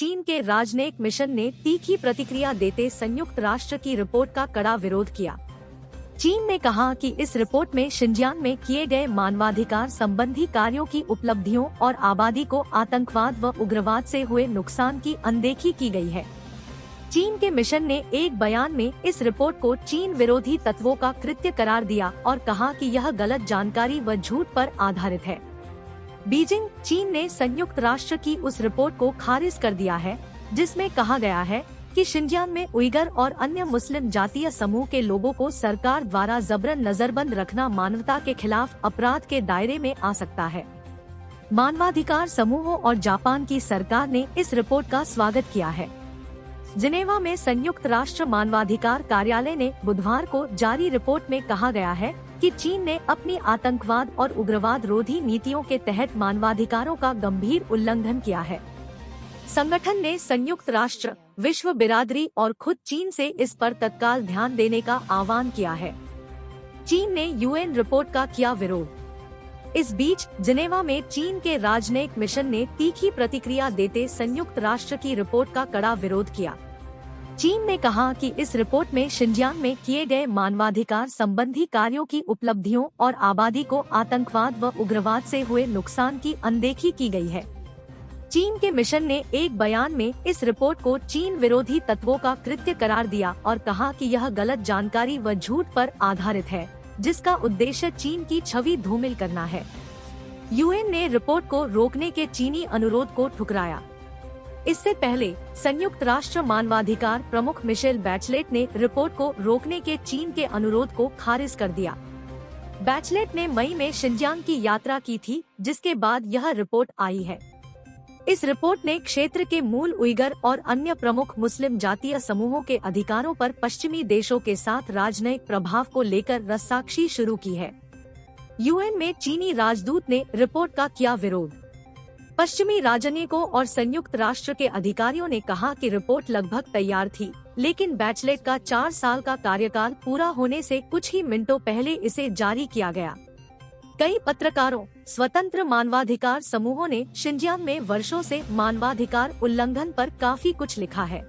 चीन के राजनयिक मिशन ने तीखी प्रतिक्रिया देते संयुक्त राष्ट्र की रिपोर्ट का कड़ा विरोध किया। चीन ने कहा कि इस रिपोर्ट में शिनजियांग में किए गए मानवाधिकार संबंधी कार्यों की उपलब्धियों और आबादी को आतंकवाद व उग्रवाद से हुए नुकसान की अनदेखी की गई है। चीन के मिशन ने एक बयान में इस रिपोर्ट को चीन विरोधी तत्वों का कृत्य करार दिया और कहा कि यह गलत जानकारी व झूठ पर आधारित है। बीजिंग, चीन ने संयुक्त राष्ट्र की उस रिपोर्ट को खारिज कर दिया है, जिसमें कहा गया है कि शिनजियांग में उइगर और अन्य मुस्लिम जातीय समूह के लोगों को सरकार द्वारा जबरन नजरबंद रखना मानवता के खिलाफ अपराध के दायरे में आ सकता है। मानवाधिकार समूहों और जापान की सरकार ने इस रिपोर्ट का स्वागत किया है। जिनेवा में संयुक्त राष्ट्र मानवाधिकार कार्यालय ने बुधवार को जारी रिपोर्ट में कहा गया है कि चीन ने अपनी आतंकवाद और उग्रवाद रोधी नीतियों के तहत मानवाधिकारों का गंभीर उल्लंघन किया है। संगठन ने संयुक्त राष्ट्र, विश्व बिरादरी और खुद चीन से इस पर तत्काल ध्यान देने का आह्वान किया है। चीन ने यूएन रिपोर्ट का किया विरोध। इस बीच जिनेवा में चीन के राजनयिक मिशन ने तीखी प्रतिक्रिया देते संयुक्त राष्ट्र की रिपोर्ट का कड़ा विरोध किया। चीन ने कहा कि इस रिपोर्ट में शिनजियांग में किए गए मानवाधिकार संबंधी कार्यों की उपलब्धियों और आबादी को आतंकवाद व उग्रवाद से हुए नुकसान की अनदेखी की गई है। चीन के मिशन ने एक बयान में इस रिपोर्ट को चीन विरोधी तत्वों का कृत्य करार दिया और कहा कि यह गलत जानकारी व झूठ पर आधारित है, जिसका उद्देश्य चीन की छवि धूमिल करना है। यूएन ने रिपोर्ट को रोकने के चीनी अनुरोध को ठुकराया। इससे पहले संयुक्त राष्ट्र मानवाधिकार प्रमुख मिशेल बैचलेट ने रिपोर्ट को रोकने के चीन के अनुरोध को खारिज कर दिया। बैचलेट ने मई में शिनजियांग की यात्रा की थी, जिसके बाद यह रिपोर्ट आई है। इस रिपोर्ट ने क्षेत्र के मूल उइगर और अन्य प्रमुख मुस्लिम जातीय समूहों के अधिकारों पर पश्चिमी देशों के साथ राजनयिक प्रभाव को लेकर रस्साकशी शुरू की है। यूएन में चीनी राजदूत ने रिपोर्ट का किया विरोध। पश्चिमी राजनयिकों और संयुक्त राष्ट्र के अधिकारियों ने कहा कि रिपोर्ट लगभग तैयार थी, लेकिन बैचलेट का 4 साल का कार्यकाल पूरा होने से कुछ ही मिनटों पहले इसे जारी किया गया। कई पत्रकारों, स्वतंत्र मानवाधिकार समूहों ने शिनजियांग में वर्षों से मानवाधिकार उल्लंघन पर काफी कुछ लिखा है।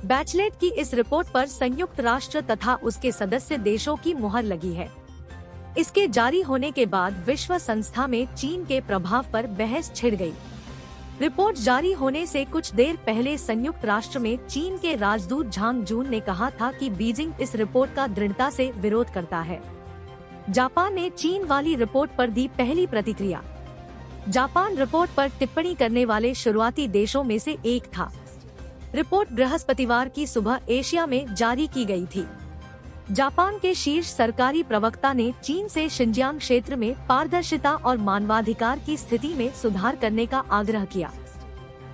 बैचलेट की इस रिपोर्ट पर संयुक्त राष्ट्र तथा उसके सदस्य देशों की मुहर लगी है। इसके जारी होने के बाद विश्व संस्था में चीन के प्रभाव पर बहस छिड़ गई। रिपोर्ट जारी होने से कुछ देर पहले संयुक्त राष्ट्र में चीन के राजदूत झांग जून ने कहा था कि बीजिंग इस रिपोर्ट का दृढ़ता से विरोध करता है। जापान ने चीन वाली रिपोर्ट पर दी पहली प्रतिक्रिया। जापान रिपोर्ट पर टिप्पणी करने वाले शुरुआती देशों में से एक था। रिपोर्ट बृहस्पतिवार की सुबह एशिया में जारी की गई थी। जापान के शीर्ष सरकारी प्रवक्ता ने चीन से शिनजियांग क्षेत्र में पारदर्शिता और मानवाधिकार की स्थिति में सुधार करने का आग्रह किया।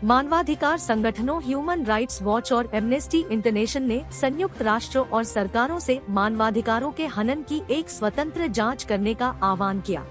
मानवाधिकार संगठनों ह्यूमन राइट्स वॉच और एमनेस्टी इंटरनेशनल ने संयुक्त राष्ट्र और सरकारों से मानवाधिकारों के हनन की एक स्वतंत्र जांच करने का आह्वान किया।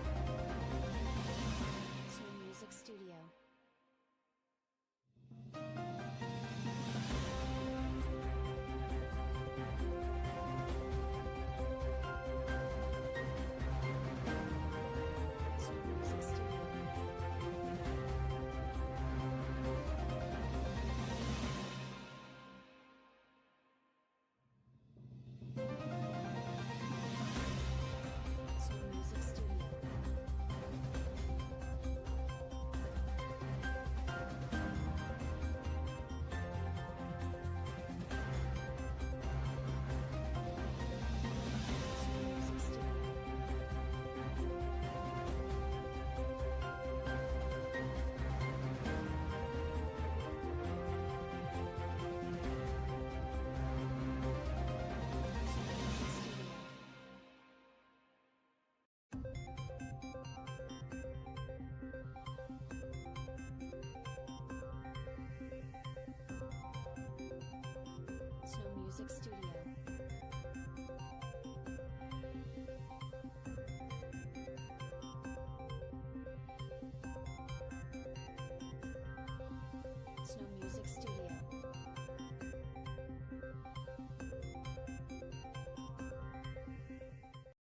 Snow Music Studio.